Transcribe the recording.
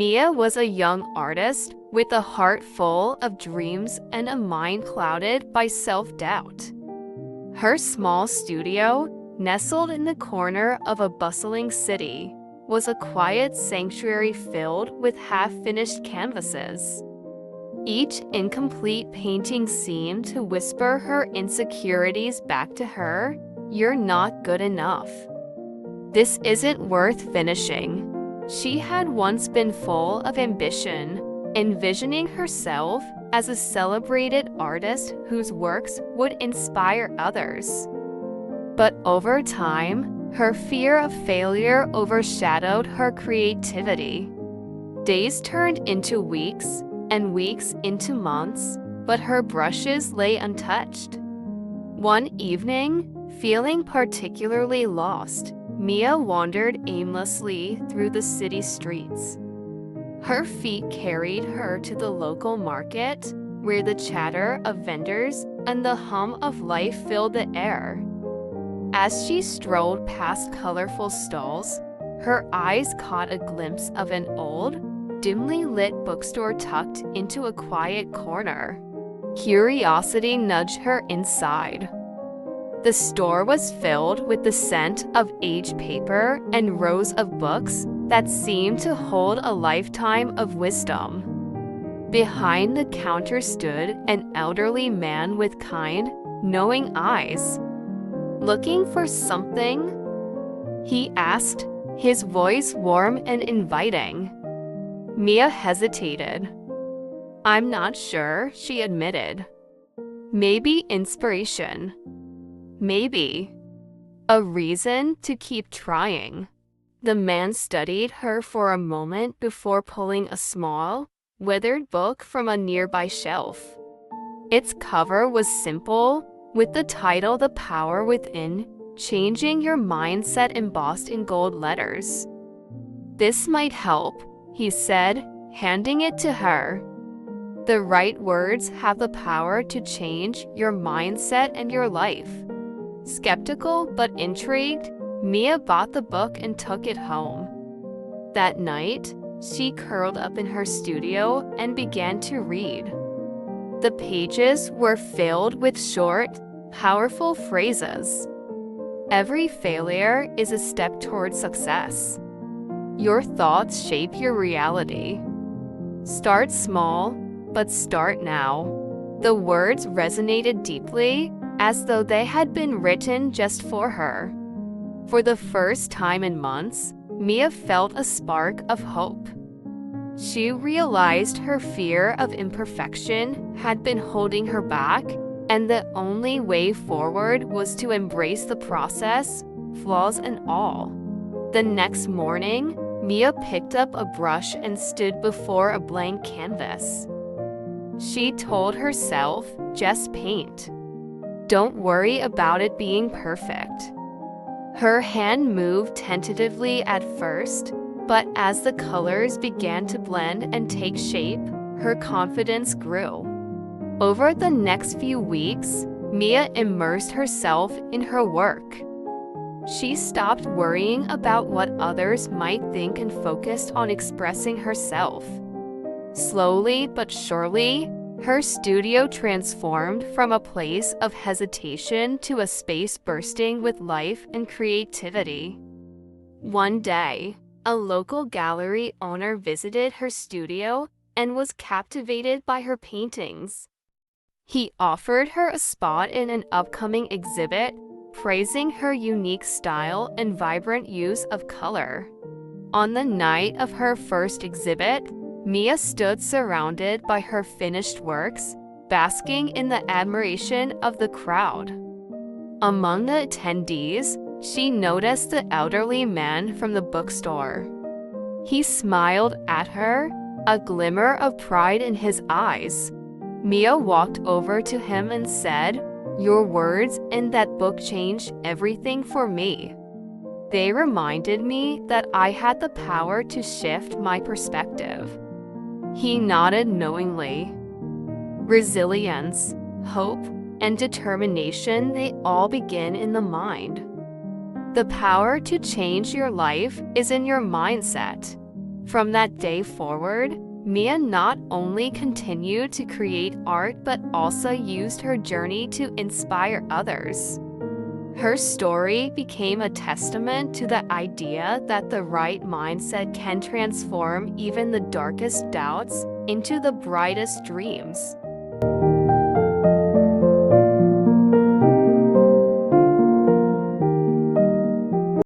Mia was a young artist with a heart full of dreams and a mind clouded by self-doubt. Her small studio, nestled in the corner of a bustling city, was a quiet sanctuary filled with half-finished canvases. Each incomplete painting seemed to whisper her insecurities back to her. "You're not good enough. This isn't worth finishing." She had once been full of ambition, envisioning herself as a celebrated artist whose works would inspire others. But over time, her fear of failure overshadowed her creativity. Days turned into weeks, and weeks into months, but her brushes lay untouched. One evening, feeling particularly lost, Mia wandered aimlessly through the city streets. Her feet carried her to the local market, where the chatter of vendors and the hum of life filled the air. As she strolled past colorful stalls, her eyes caught a glimpse of an old, dimly lit bookstore tucked into a quiet corner. Curiosity nudged her inside. The store was filled with the scent of aged paper and rows of books that seemed to hold a lifetime of wisdom. Behind the counter stood an elderly man with kind, knowing eyes. "Looking for something?" he asked, his voice warm and inviting. Mia hesitated. "I'm not sure," she admitted. "Maybe inspiration. Maybe a reason to keep trying." The man studied her for a moment before pulling a small, withered book from a nearby shelf. Its cover was simple, with the title "The Power Within," changing your mindset embossed in gold letters. "This might help," he said, handing it to her. The right words have the power to change your mindset and your life. Skeptical but intrigued, Mia bought the book and took it home. That night, she curled up in her studio and began to read. The pages were filled with short, powerful phrases. Every failure is a step toward success. Your thoughts shape your reality. Start small, but start now. The words resonated deeply, as though they had been written just for her. For the first time in months, Mia felt a spark of hope. She realized her fear of imperfection had been holding her back, and the only way forward was to embrace the process, flaws and all. The next morning, Mia picked up a brush and stood before a blank canvas. She told herself, "Just paint. Don't worry about it being perfect." Her hand moved tentatively at first, but as the colors began to blend and take shape, her confidence grew. Over the next few weeks, Mia immersed herself in her work. She stopped worrying about what others might think and focused on expressing herself. Slowly but surely, her studio transformed from a place of hesitation to a space bursting with life and creativity. One day, a local gallery owner visited her studio and was captivated by her paintings. He offered her a spot in an upcoming exhibit, praising her unique style and vibrant use of color. On the night of her first exhibit, Mia stood surrounded by her finished works, basking in the admiration of the crowd. Among the attendees, she noticed the elderly man from the bookstore. He smiled at her, a glimmer of pride in his eyes. Mia walked over to him and said, "Your words in that book changed everything for me. They reminded me that I had the power to shift my perspective." He nodded knowingly. Resilience, hope, and determination, they all begin in the mind. The power to change your life is in your mindset. From that day forward, Mia not only continued to create art but also used her journey to inspire others. Her story became a testament to the idea that the right mindset can transform even the darkest doubts into the brightest dreams.